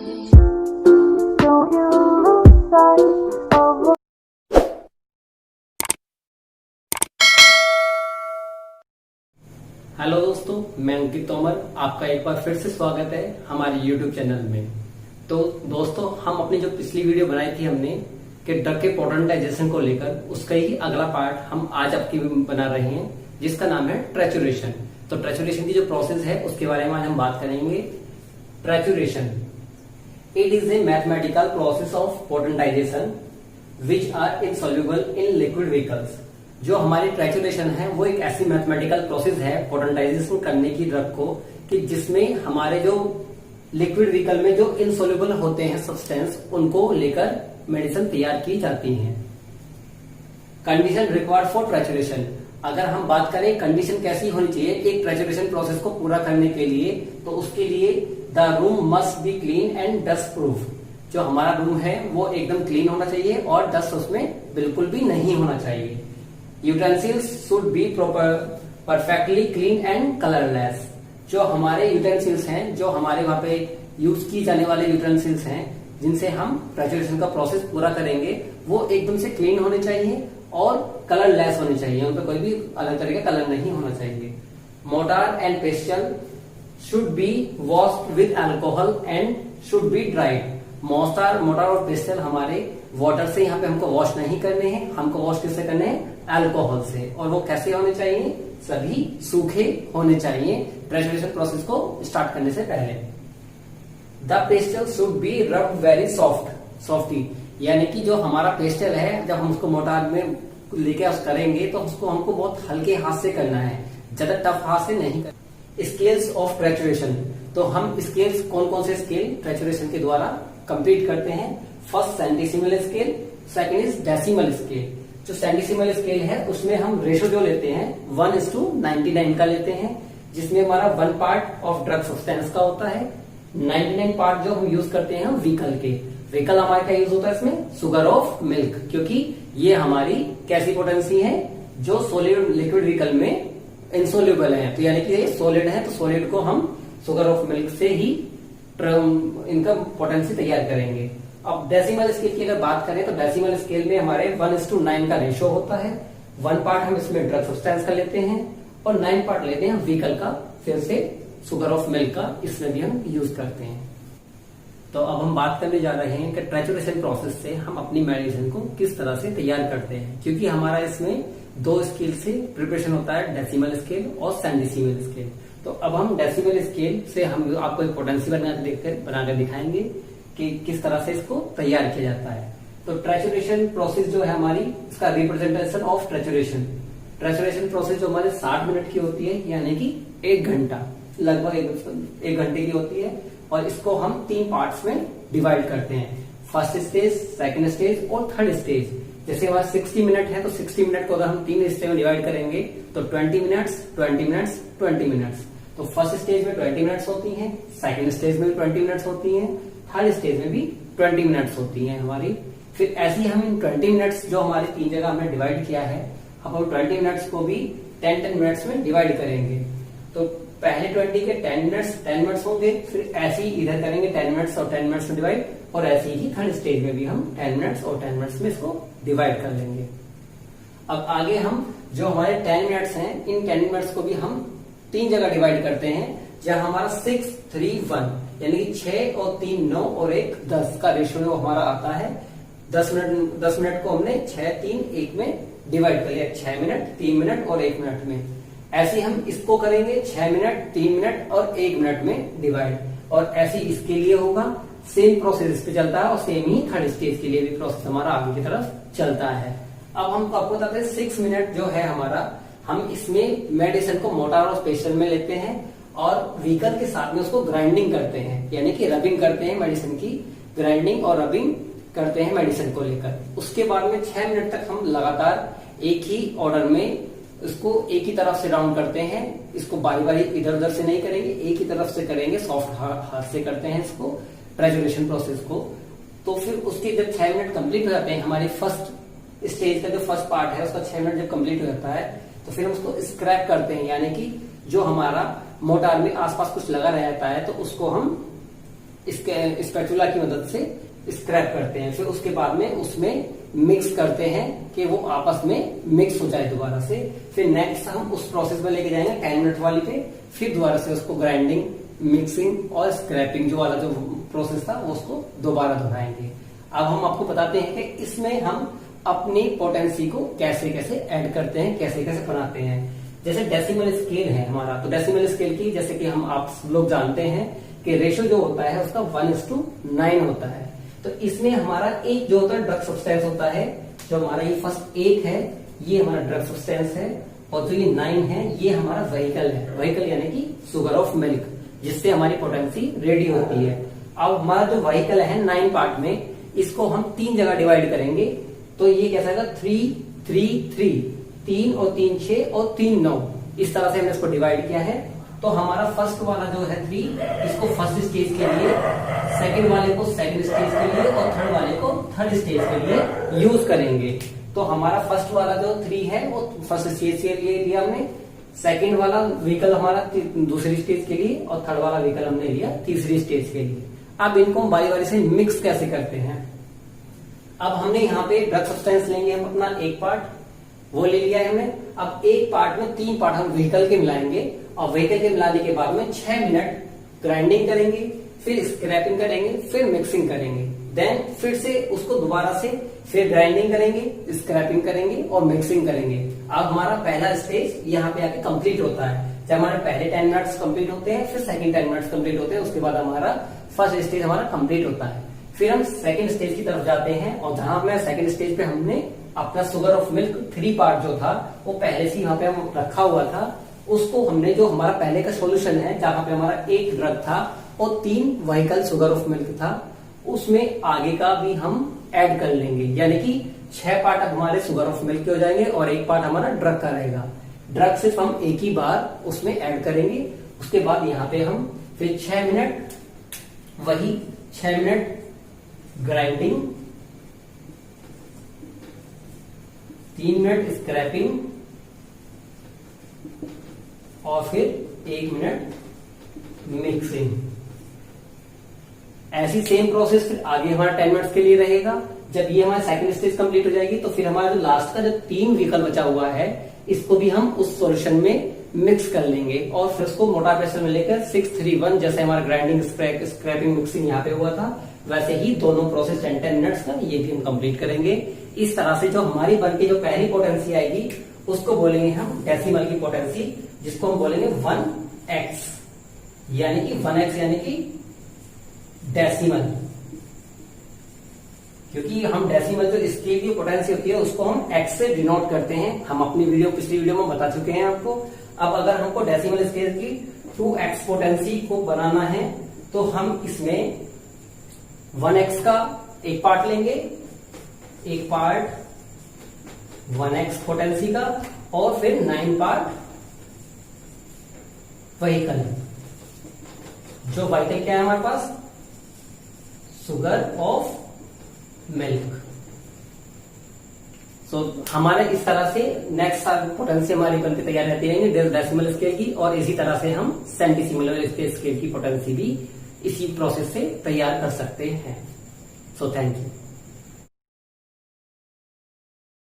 Don't you lose sight of what hello दोस्तों, मैं अंकित तोमर। आपका एक बार फिर से स्वागत है हमारे YouTube चैनल में। तो दोस्तों, हम अपनी जो पिछली वीडियो बनाई थी हमने कि ड्रग के पोटेंटाइजेशन को लेकर, उसका ही अगला पार्ट हम आज आपकी बना रहे हैं, जिसका नाम है ट्रैचुरेशन। तो ट्रैचुरेशन की जो प्रोसेस है उसके बारे में आज हम बात करेंगे। Trituration it is a mathematical process of potentization which are insoluble in liquid vehicles. जो हमारी ट्रैचुरेशन है वो एक ऐसी मैथमेटिकल प्रोसेस है पोटेंटाइजेशन करने की ड्रग को, कि जिसमें हमारे जो लिक्विड व्हीकल में जो इनसॉल्युबल होते हैं सब्सटेंस, उनको लेकर मेडिसिन तैयार की जाती है। कंडीशन रिक्वायर्ड फॉर ट्रैचुरेशन, अगर हम बात करें कंडीशन कैसी होनी चाहिए एक ट्रैचुरेशन प्रोसेस को पूरा करने के लिए, तो उसके लिए the room must be clean and dust proof. जो हमारा रूम है वो एकदम क्लीन होना चाहिए और डस्ट उसमें बिल्कुल भी नहीं होना चाहिए। Utensils should be perfectly clean and colourless. जो हमारे यूटेंसिल्स हैं, जो हमारे वहां पे यूज की जाने वाले यूटेंसिल्स हैं, जिनसे हम ट्रैचुरेशन का प्रोसेस पूरा करेंगे, वो एकदम से क्लीन होने चाहिए और कलरलेस होने चाहिए। उन पर कोई भी अलग तरह का कलर नहीं होना चाहिए। Motor and pastel should be washed with alcohol and should be dried. Motor और पेस्टल हमारे वाटर से यहाँ पे हमको वॉश नहीं करने हैं, हमको वॉश किससे करने हैं? अल्कोहल से। और वो कैसे होने चाहिए? सभी सूखे होने चाहिए ट्रैचुरेशन प्रोसेस को स्टार्ट करने से पहले। द पेस्टल शुड बी रब वेरी सॉफ्टी, यानी कि जो हमारा पेस्टल है, जब हम उसको मोटार में लेके करेंगे तो उसको हमको बहुत हल्के हाथ से करना है, ज्यादा टफ हाथ से नहीं करना। स्केल्स ऑफ ट्रैचुरेशन, तो हम स्केल्स कौन कौन से स्केल ट्रैचुरेशन के द्वारा कंप्लीट करते हैं? First centesimal scale, second is decimal scale. जो सेंटीसिमल स्केल है उसमें हम रेशो जो लेते हैं 1:99 का लेते हैं, जिसमें हमारा 1 पार्ट ऑफ ड्रग सब्सटेंस का होता है, 99 पार्ट जो हम यूज करते हैं व्हीकल के। व्हीकल हमारे का यूज होता है इसमें सुगर ऑफ मिल्क, क्योंकि ये हमारी कैसी पोटेंसी है जो सोलिड लिक्विड व्हीकल में इंसोल्यूबल है, तो यानी कि ये सॉलिड है, तो सॉलिड को हम सुगर ऑफ मिल्क से ही इनका पोटेंसी तैयार करेंगे। अब डेसिमल स्केल की अगर बात करें तो डेसिमल स्केल में हमारे 1:9 का रेशो होता है। 1 पार्ट हम इसमें ड्रग सब्सटेंस का लेते हैं और 9 पार्ट लेते हैं व्हीकल का, फिर से सुगर ऑफ मिल्क का, इसमें भी हम यूज करते हैं। तो अब हम बात करने जा रहे हैं कि ट्रैचुरेशन प्रोसेस से हम अपनी मेडिसिन को किस तरह से तैयार करते हैं, क्योंकि हमारा इसमें 2 स्केल से प्रिपरेशन होता है, डेसिमल स्केल और सेंटीसिमल स्केल। तो अब हम डेसिमल स्केल से हम आपको एक पोटेंसी बनाकर दिखाएंगे कि किस तरह से इसको तैयार किया जाता है। तो ट्रैचुरेशन प्रोसेस जो है हमारी, इसका रिप्रेजेंटेशन ऑफ ट्रैचुरेशन प्रोसेस जो हमारे 60 मिनट की होती है, यानी कि 1 घंटा, लगभग 1 घंटे की होती है। और इसको हम 3 पार्ट्स में डिवाइड करते हैं, फर्स्ट स्टेज, सेकंड स्टेज और थर्ड स्टेज। जैसे हमारा 60 मिनट है तो 60 मिनट को अगर हम 3 हिस्से में डिवाइड करेंगे तो 20 मिनट्स, 20 मिनट्स, 20 मिनट्स। तो फर्स्ट स्टेज में 20 मिनट्स होती हैं, सेकंड स्टेज में भी 20 मिनट्स होती हैं, थर्ड स्टेज में भी 20 मिनट्स होती हैं हमारी। फिर ऐसे ही हम इन 20 मिनट्स जो हमारी 3 जगह हमने डिवाइड किया है, हम 20 मिनट्स को भी 10 मिनट्स में डिवाइड करेंगे। तो पहले 20 के 10 मिनट्स होंगे, फिर ऐसे ही इधर करेंगे 10 मिनट्स और 10 मिनट्स में डिवाइड, और ऐसे ही थर्ड स्टेज में भी हम 10 मिनट्स और 10 मिनट्स में इसको डिवाइड कर लेंगे। अब आगे हम जो हमारे 10 मिनट्स हैं, इन 10 मिनट्स को भी हम 3 जगह डिवाइड करते हैं, जहां हमारा 6, 3, 1, यानी कि 6 और 3 9 और 1 10 का रेशियो हमारा आता है। 10 मिनट को हमने 6, 3, 1 में डिवाइड कर लिया, 6 मिनट, 3 मिनट और 1 मिनट में। ऐसे हम इसको करेंगे 6 मिनट, 3 मिनट और 1 मिनट में डिवाइड, और ऐसे इसके लिए होगा। सेम प्रोसेस इस पे चलता है और सेम ही थर्ड स्टेज के लिए भी प्रोसेस हमारा आगे की तरफ चलता है। अब हम आपको बताते हैं 6 मिनट जो है हमारा, हम इसमें मेडिसिन को मोटार और पेस्टल में लेते हैं और व्हीकल के साथ में उसको ग्राइंडिंग करते हैं, यानी कि रबिंग करते हैं मेडिसिन की, ग्राइंडिंग और रबिंग करते हैं मेडिसिन को लेकर। उसके बाद में 6 मिनट तक हम लगातार एक ही ऑर्डर में इसको एक ही तरफ से राउंड करते हैं। इसको बारी बारी इधर उधर से नहीं करेंगे, एक ही तरफ से करेंगे, सॉफ्ट हाथ से करते हैं इसको ट्रैचुरेशन प्रोसेस को। तो फिर उसके जब 6 मिनट कंप्लीट हो जाते हैं, हमारी फर्स्ट स्टेज का जो फर्स्ट पार्ट है उसका 6 मिनट जब कंप्लीट हो जाता है, तो फिर हम उसको स्क्रैप करते हैं, यानी कि जो हमारा मोटार में आसपास कुछ लगा रहता है तो उसको हम स्पैचुला की मदद से स्क्रैप करते हैं। फिर उसके बाद में उसमें मिक्स करते हैं कि वो आपस में मिक्स हो जाए दोबारा से। फिर नेक्स्ट हम उस प्रोसेस में लेके जाएंगे 10 मिनट वाली पे। फिर दोबारा से उसको ग्राइंडिंग, मिक्सिंग और स्क्रैपिंग जो वाला जो प्रोसेस था वो उसको दोबारा दोहराएंगे। अब हम आपको बताते हैं कि इसमें हम अपनी पोटेंसी को कैसे कैसे ऐड करते हैं, कैसे कैसे बनाते हैं। जैसे डेसिमल स्केल है हमारा, तो डेसिमल स्केल की जैसे कि हम आप लोग जानते हैं कि रेशियो जो होता है उसका 1:9 होता है। तो इसमें हमारा एक जो होता है ड्रग सब्सटेंस होता है, जो हमारा ये फर्स्ट 1 है ये हमारा ड्रग सब्सटेंस है, और जो ये 9 है ये हमारा व्हीकल है। व्हीकल यानी कि शुगर ऑफ मिल्क, जिससे हमारी पोटेंसी रेडी होती है। अब हमारा जो व्हीकल है 9 पार्ट में, इसको हम 3 जगह डिवाइड करेंगे। तो ये कैसा है 3, 3, 3, 3 और 3 6 और 3 9, इस तरह से हमने इसको डिवाइड किया है। तो हमारा फर्स्ट वाला जो है 3, इसको फर्स्ट स्टेज के लिए, सेकंड वाले को सेकंड स्टेज के लिए और थर्ड वाले को थर्ड स्टेज के लिए यूज करेंगे। तो हमारा फर्स्ट वाला जो 3 है वो फर्स्ट स्टेज के लिए लिया हमने, सेकंड वाला व्हीकल हमारा दूसरी स्टेज के लिए और थर्ड वाला व्हीकल हमने लिया तीसरी स्टेज के लिए। अब इनको हम बारी बारी से मिक्स कैसे करते हैं। अब हमने यहाँ पे ड्रग सब्सटेंस लेंगे हम अपना 1 पार्ट, वो ले लिया है हमने। अब 1 पार्ट में 3 पार्ट हम व्हीकल के मिलाएंगे, और व्हीकल के मिलाने के बाद में 6 मिनट ग्राइंडिंग करेंगे, फिर स्क्रैपिंग करेंगे, फिर मिक्सिंग करेंगे। देन फिर से उसको दोबारा से फिर ग्राइंडिंग करेंगे, स्क्रैपिंग करेंगे और मिक्सिंग करेंगे। अब हमारा पहला स्टेज यहाँ पे आके कंप्लीट होता है। जब हमारे पहले 10 मिनट्स कंप्लीट होते हैं, फिर सेकंड 10 मिनट्स कंप्लीट होते हैं, उसके बाद हमारा फर्स्ट स्टेज हमारा कंप्लीट होता है। फिर हम सेकंड स्टेज की तरफ जाते हैं, और जहां पे सेकंड स्टेज पे हमने अपना शुगर ऑफ मिल्क 3 पार्ट जो था वो पहले से यहाँ पे हम रखा हुआ था, उसको हमने जो हमारा पहले का सॉल्यूशन है जहां पे हमारा 1 ड्रग था और 3 व्हीकल शुगर ऑफ मिल्क था, उसमें आगे का भी हम ऐड कर लेंगे। यानी कि 6 पार्ट अब हमारे शुगर ऑफ मिल्क के हो जाएंगे और 1 पार्ट हमारा ड्रग का रहेगा। ड्रग सिर्फ हम एक ही बार उसमें ऐड करेंगे। उसके बाद यहाँ पे हम फिर 6 मिनट, वही 6 मिनट ग्राइंडिंग, 3 मिनट स्क्रैपिंग और फिर 1 मिनट मिक्सिंग। ऐसी सेम प्रोसेस फिर आगे हमारा 10 मिनट्स के लिए रहेगा। जब ये हमारा सेकंड स्टेज कंप्लीट हो जाएगी तो फिर हमारा जो लास्ट का जो 3 व्हीकल बचा हुआ है इसको भी हम उस सॉल्यूशन में मिक्स कर लेंगे, और फिर उसको मोटा प्रेशर में लेकर 631, जैसे हमारा ग्राइंडिंग, स्क्रैपिंग, मिक्सिंग यहाँ पे हुआ था, वैसे ही दोनों प्रोसेस 10 मिनट्स का ये भी हम कंप्लीट करेंगे। इस तरह से जो हमारी बनके जो पहली पोटेंसी आएगी उसको बोलेंगे हम डेसिमल की पोटेंसी, जिसको हम बोलेंगे 1x, यानी कि 1x यानी कि डेसिमल। क्योंकि हम डेसिमल जो स्केल की पोटेंसी होती है उसको हम x से डिनोट करते हैं। हम अपनी पिछली वीडियो में बता चुके हैं आपको। अब अगर हमको डेसिमल स्केल की 2x पोटेंसी को बनाना है तो हम इसमें 1x का 1 पार्ट लेंगे, 1 पार्ट 1x पोटेंसी का, और फिर 9 पार्ट व्हीकल। जो व्हीकल क्या है हमारे पास, शुगर ऑफ मिल्क। हमारे इस तरह से नेक्स्ट पोटेंसी हमारी बनकर तैयार रहती रहेंगी डेसिमल स्केल की, और इसी तरह से हम सेंटीसिमल स्केल की पोटेंसी भी इसी प्रोसेस से तैयार कर सकते हैं। So thank you.